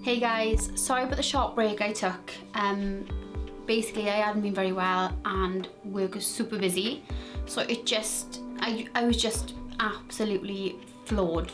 Hey guys, sorry about the short break I took. Basically I hadn't been very well and work was super busy, so I was just absolutely floored.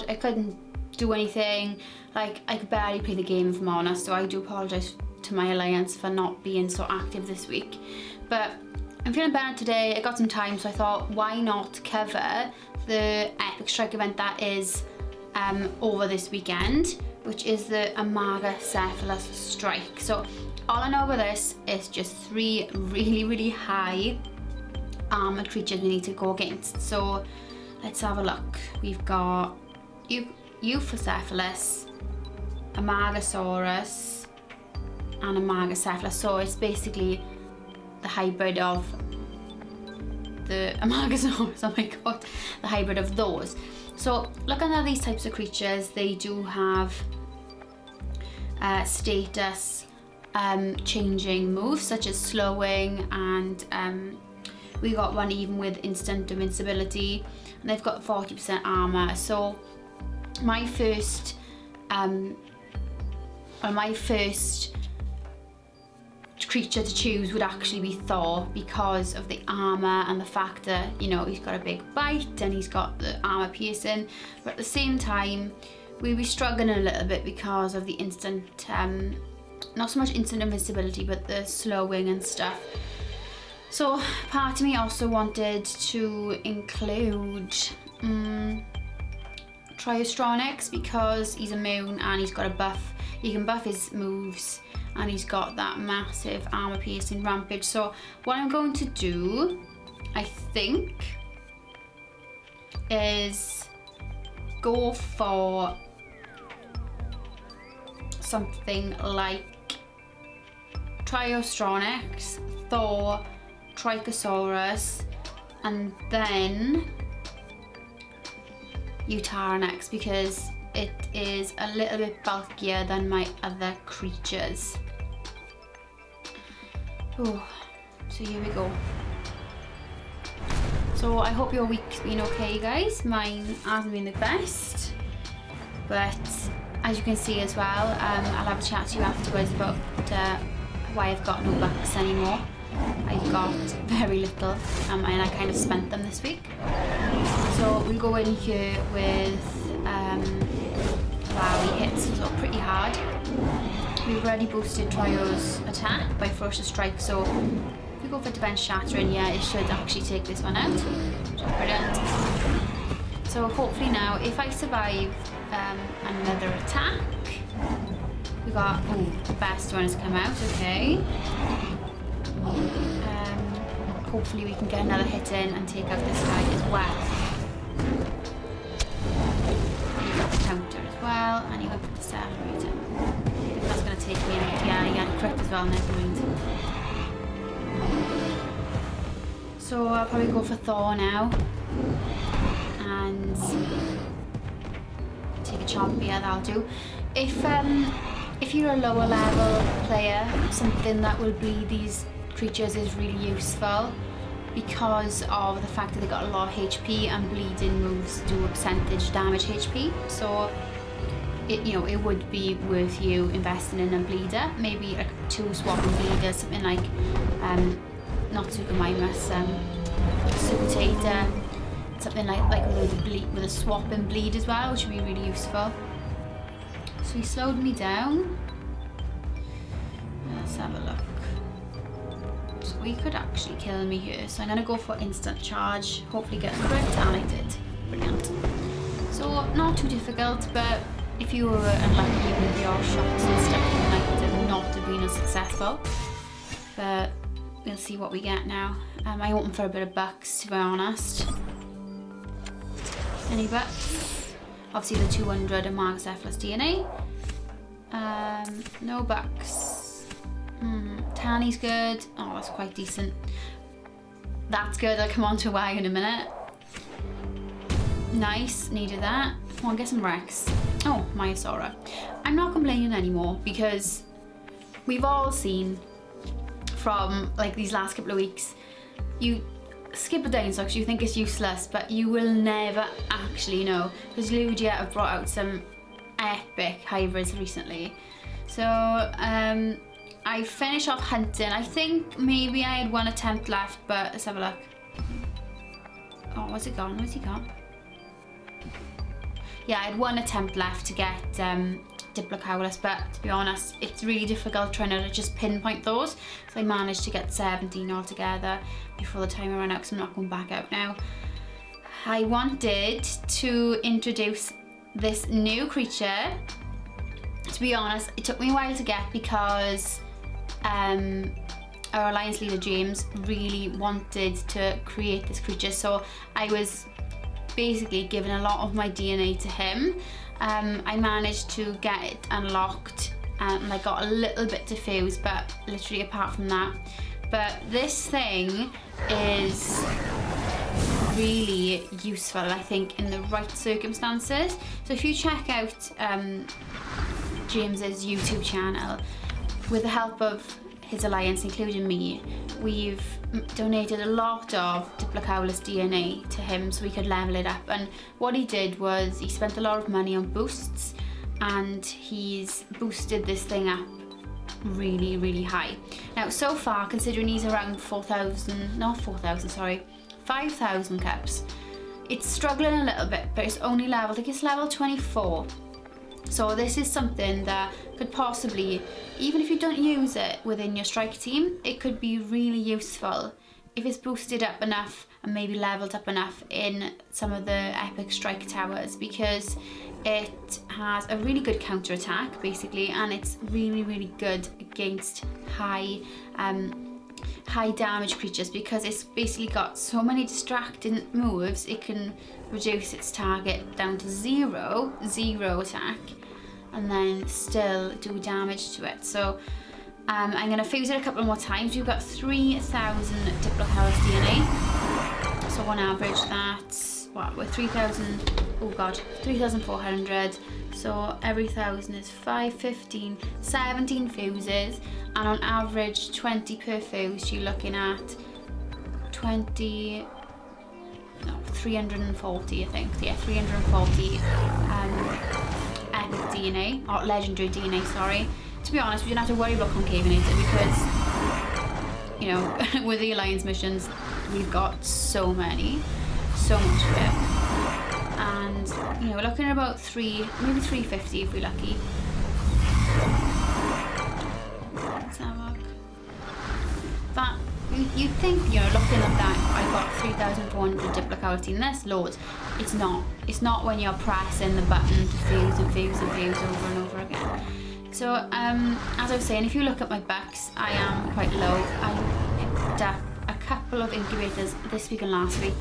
I couldn't do anything, like I could barely play the game if I'm honest, so I do apologise to my alliance for not being so active this week. But I'm feeling better today, I got some time, so I thought why not cover the epic strike event that is over this weekend, which is the AMARGOCEPHALUS strike. So all I know about this is just 3 really high armoured creatures we need to go against. So let's have a look. We've got Ophicephalus, Amargosaurus and AMARGOCEPHALUS. So it's basically the hybrid of the Amargosaurus, oh my god, the hybrid of those. So looking at these types of creatures, they do have status changing moves such as slowing, and we got one even with instant invincibility, and they've got 40% armor. So my first creature to choose would actually be Thor, because of the armor and the fact that, you know, he's got a big bite and he's got the armor piercing, but at the same time we'll be struggling a little bit because of the instant not so much instant invincibility but the slowing and stuff. So part of me also wanted to include Triostronix, because he's immune and he's got a buff. He can buff his moves and he's got that massive armor piercing rampage. So what I'm going to do, I think, is go for something like Triostronix, Thor, Trichosaurus, and then Utaranix, because it is a little bit bulkier than my other creatures. Oh, so here we go. So I hope your week's been okay, guys. Mine hasn't been the best, but as you can see as well, I'll have a chat to you afterwards about why I've got no bucks anymore. I got very little and I kind of spent them this week. So we'll go in here with wow, he hits so pretty hard. We've already boosted Trio's attack by Ferocious Strike, so if we go for Defense Shattering, yeah, it should actually take this one out. Brilliant. So hopefully now, if I survive another attack, we got, oh, the best one has come out, okay. Hopefully we can get another hit in and take out this guy as well. And he got the counter as well, and he went for the separator. I think that's going to take me out. Yeah, he had a crit as well, never mind. So I'll probably go for Thor now. And take a chomp, yeah, that'll do. If you're a lower level player, something that will bleed these creatures is really useful, because of the fact that they got a lot of HP and bleeding moves do a percentage damage HP. So it would be worth you investing in a bleeder, maybe like 2 swapping bleeders, something like not Super Minus, Super Tater, something like with a swap and bleed as well, which would be really useful. So he slowed me down. Let's have a look. So he could actually kill me here, so I'm going to go for instant charge, hopefully get a crit, and I did. Brilliant. So not too difficult, but if you were unlucky with your shots and stuff, you might not have been as successful. But we'll see what we get now. I opened for a bit of bucks, to be honest. Any bucks? Obviously the 200 AMARGOCEPHALUS DNA. No bucks. Tanny's good. Oh, that's quite decent. That's good. I'll come on to why in a minute. Nice, needed that. Come on, get some Rex. Oh, Myosaura. I'm not complaining anymore, because we've all seen from like these last couple of weeks, you skip a dinosaur because you think it's useless, but you will never actually know, because Lugia have brought out some epic hybrids recently. So I finished off hunting. I think maybe I had one attempt left, but let's have a look. Oh, where's it gone? Where's he gone? Yeah, I had one attempt left to get Diplodocus, but to be honest, it's really difficult trying to just pinpoint those. So I managed to get 17 altogether before the timer ran out, because I'm not going back out now. I wanted to introduce this new creature. To be honest, it took me a while to get, because our Alliance leader James really wanted to create this creature, so I was basically giving a lot of my DNA to him. I managed to get it unlocked and I got a little bit diffused, but literally apart from that. But this thing is really useful, I think, in the right circumstances. So if you check out James's YouTube channel, with the help of his alliance, including me, we've donated a lot of Diplodocus DNA to him so we could level it up. And what he did was he spent a lot of money on boosts, and he's boosted this thing up really, really high. Now, so far, considering he's around 5,000 cups, it's struggling a little bit, but it's only level, I think it's level 24. So this is something that could possibly, even if you don't use it within your strike team, it could be really useful if it's boosted up enough and maybe leveled up enough in some of the epic strike towers, because it has a really good counter attack basically, and it's really, really good against high damage creatures, because it's basically got so many distracting moves. It can reduce its target down to zero attack, and then still do damage to it. So I'm going to fuse it a couple more times. We've got 3,000 Diplodocus DNA. So on average that's, what, we're 3,400. So every 1,000 is 5, 15, 17 fuses. And on average 20 per fuse, you're looking at 340, I think. Yeah, 340 epic DNA, or legendary DNA, sorry. To be honest, we didn't have to worry about concavenator, because, you know, with the Alliance missions, we've got so many, so much of it. And, you know, we're looking at about maybe 350 if we're lucky. Let's have a look. That, you'd think, you know, looking at that, I've got 3,400 Diplodocus in this, loads. It's not. It's not when you're pressing the button to fuse and fuse and fuse over and over again. So, as I was saying, if you look at my bucks, I am quite low. I picked up a couple of incubators this week and last week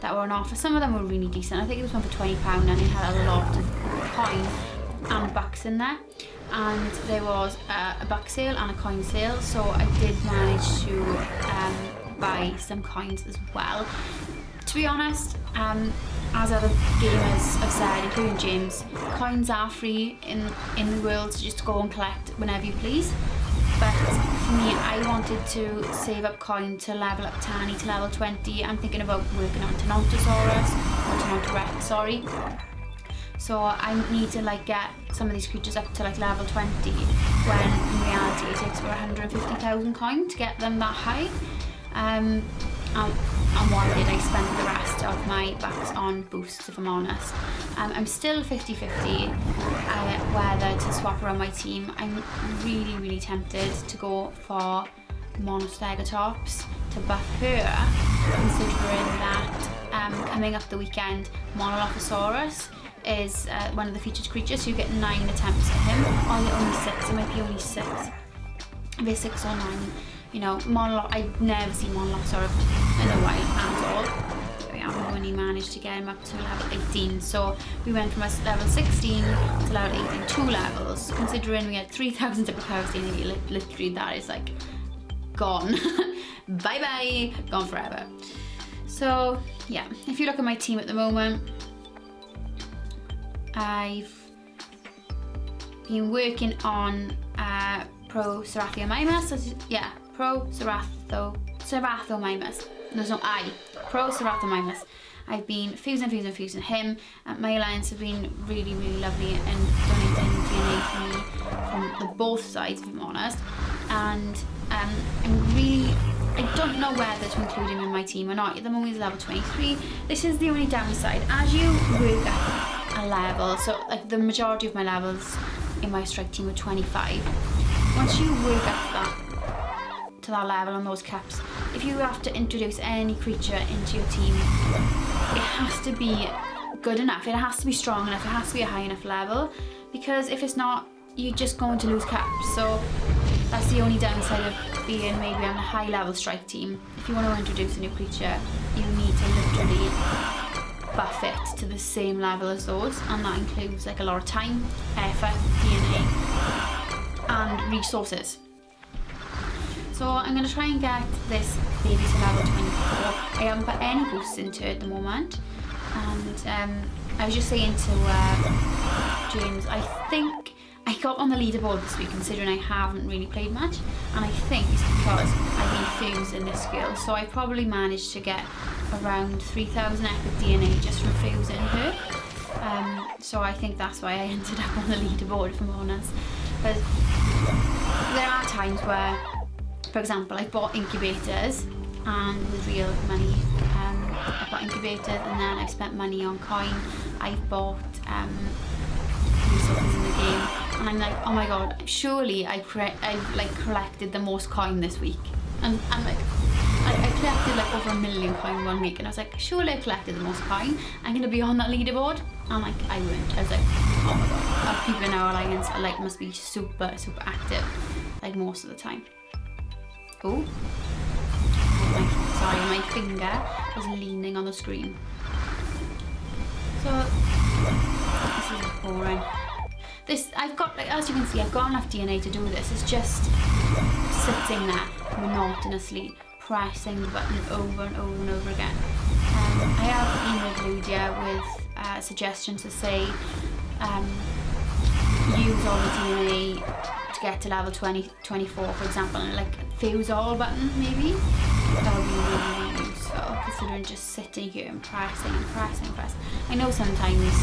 that were on offer. Some of them were really decent. I think it was one for £20, and it had a lot of coin and bucks in there. And there was a buck sale and a coin sale, so I did manage to buy some coins as well. To be honest, as other gamers have said, including James, coins are free in the world, so just go and collect whenever you please. But for me, I wanted to save up coin to level up Tani to level 20. I'm thinking about working on Tenontosaurus, or Tenontorex, sorry. So I need to like get some of these creatures up to like level 20, when in reality it takes about 150,000 coin to get them that high. And why did I spend the rest of my bucks on boosts, if I'm honest? I'm still 50-50 whether to swap around my team. I'm really, really tempted to go for Monostegotops to buff her, considering that coming up the weekend, Monolophosaurus is one of the featured creatures, so you get 9 attempts at him. Or is it only 6? It might be only 6. If it's 6 or 9. You know, I've never seen Monolophosaurus in a while at all. Yeah, we only managed to get him up to level 18. So we went from a level 16 to level 18, 2 levels. Considering we had 3,000 Diplodocus DNA, literally that is like gone. Bye bye, gone forever. So yeah, if you look at my team at the moment, I've been working on Pro Cerathomimus. Yeah, Pro Cerathomimus. there's no I, Proceratomimus. I've been fusing him. My alliance have been really, really lovely and donating DNA for me from both sides, if I'm honest. And I don't know whether to include him in my team or not. At the moment he's level 23. This is the only downside. As you work up a level, so like the majority of my levels in my strike team are 25. Once you work up to that level on those caps, if you have to introduce any creature into your team, it has to be good enough, it has to be strong enough, it has to be a high enough level, because if it's not, you're just going to lose caps. So that's the only downside of being maybe on a high level strike team. If you want to introduce a new creature, you need to literally buff it to the same level as those, and that includes like a lot of time, effort, DNA and resources. So I'm going to try and get this baby to level 24. I haven't put any boosts into it at the moment. And I was just saying to James, I think I got on the leaderboard this week considering I haven't really played much. And I think it's because I've been fusing this skill. So I probably managed to get around 3,000 epic DNA just from fusing her. So I think that's why I ended up on the leaderboard, if I'm honest. Because there are times where, for example, I bought incubators and with real money, I bought incubators and then I've spent money on coin. I've bought resources in the game and I'm like, oh my god, surely I've like collected the most coin this week. And I'm like, I collected like over 1 million coin one week and I was like, surely I collected the most coin. I'm gonna be on that leaderboard. And like, I weren't. I was like, oh my god, our people in our alliance are like, must be super, super active, like most of the time. Oh, sorry, my finger was leaning on the screen. So, this is boring. I've got, like, as you can see, I've got enough DNA to do this. It's just sitting there monotonously pressing the button over and over and over again. I have emailed Lydia with suggestions to say, use all the DNA to get to level 24, for example, and like fuse all button maybe. That would be really, really useful, considering just sitting here and pressing and pressing and pressing. I know sometimes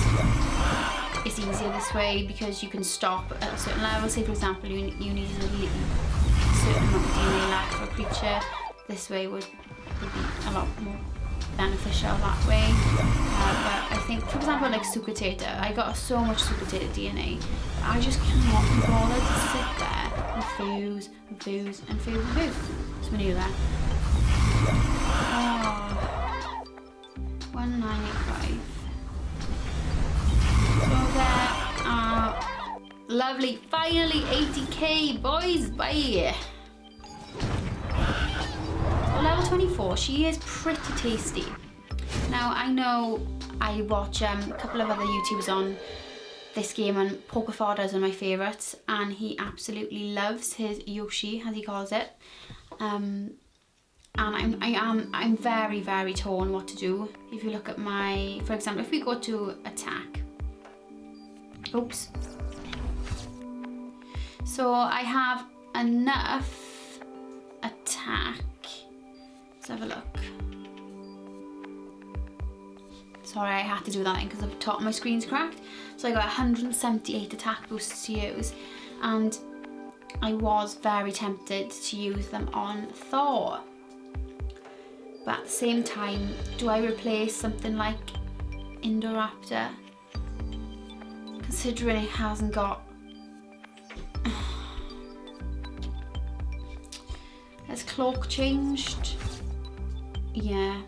it's easier this way because you can stop at a certain level. Say for example you need a certain amount of DNA left for a creature. This way would be a lot more beneficial that way. But I think, for example, like Sucatator, I got so much Sucatator DNA, but I just cannot be bothered to sit there and fuse and fuse and fuse and fuse. So we knew that. Oh, 1985. So there are lovely, finally 80k boys, bye. So level 24, she is pretty tasty. Now I know I watch a couple of other YouTubers on this game, and Pokefather is one of my favourites, and he absolutely loves his Yoshi, as he calls it. And I'm very, very torn what to do. If you look at my, for example, if we go to attack, oops. So I have enough attack. Let's have a look. Sorry, I had to do that because the top of my screen's cracked. So I got 178 attack boosts to use, and I was very tempted to use them on Thor. But at the same time, do I replace something like Indoraptor? Considering it hasn't got... Has Cloak changed? Yeah.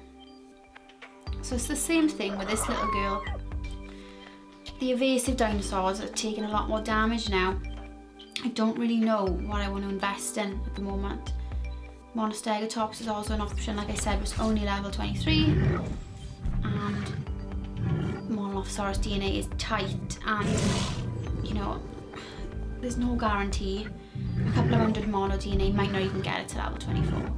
So it's the same thing with this little girl. The evasive dinosaurs are taking a lot more damage now. I don't really know what I want to invest in at the moment. Monostegotops is also an option, like I said, was only level 23. And Monolophosaurus DNA is tight, and you know, there's no guarantee. A couple of hundred mono DNA might not even get it to level 24.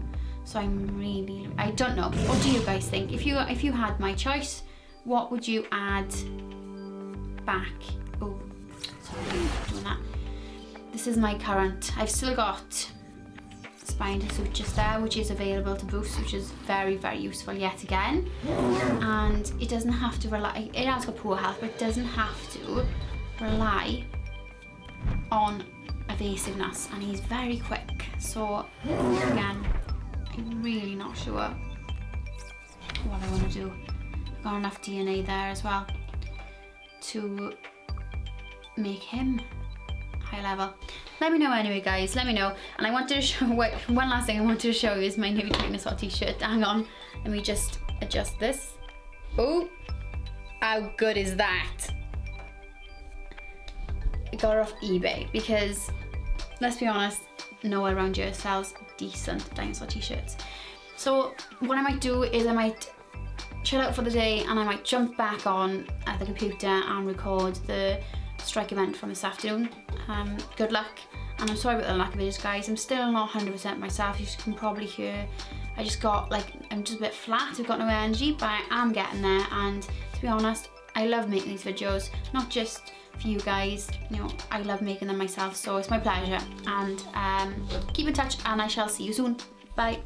So I don't know. What do you guys think? If you had my choice, what would you add back? Oh, sorry, I'm doing that. This is my current. I've still got spine to suit just there, which is available to Boost, which is very, very useful yet again. And it doesn't have to rely, it has got poor health, but it doesn't have to rely on evasiveness, and he's very quick. So again, I'm really not sure what I want to do. I've got enough DNA there as well to make him high level. Let me know anyway, guys, let me know. And I wanted to show, wait, one last thing I wanted to show you is my new dinosaur t-shirt. Hang on, let me just adjust this. Oh, how good is that? I got it off eBay because, let's be honest, nowhere around here sells decent dinosaur t-shirts. So what I might do is I might chill out for the day and I might jump back on at the computer and record the strike event from this afternoon. Good luck, and I'm sorry about the lack of videos, guys. I'm still not 100% myself, you can probably hear. I just got like, I'm just a bit flat, I've got no energy, but I am getting there. And to be honest, I love making these videos, not just for you guys, you know, I love making them myself, so it's my pleasure. And keep in touch and I shall see you soon. Bye.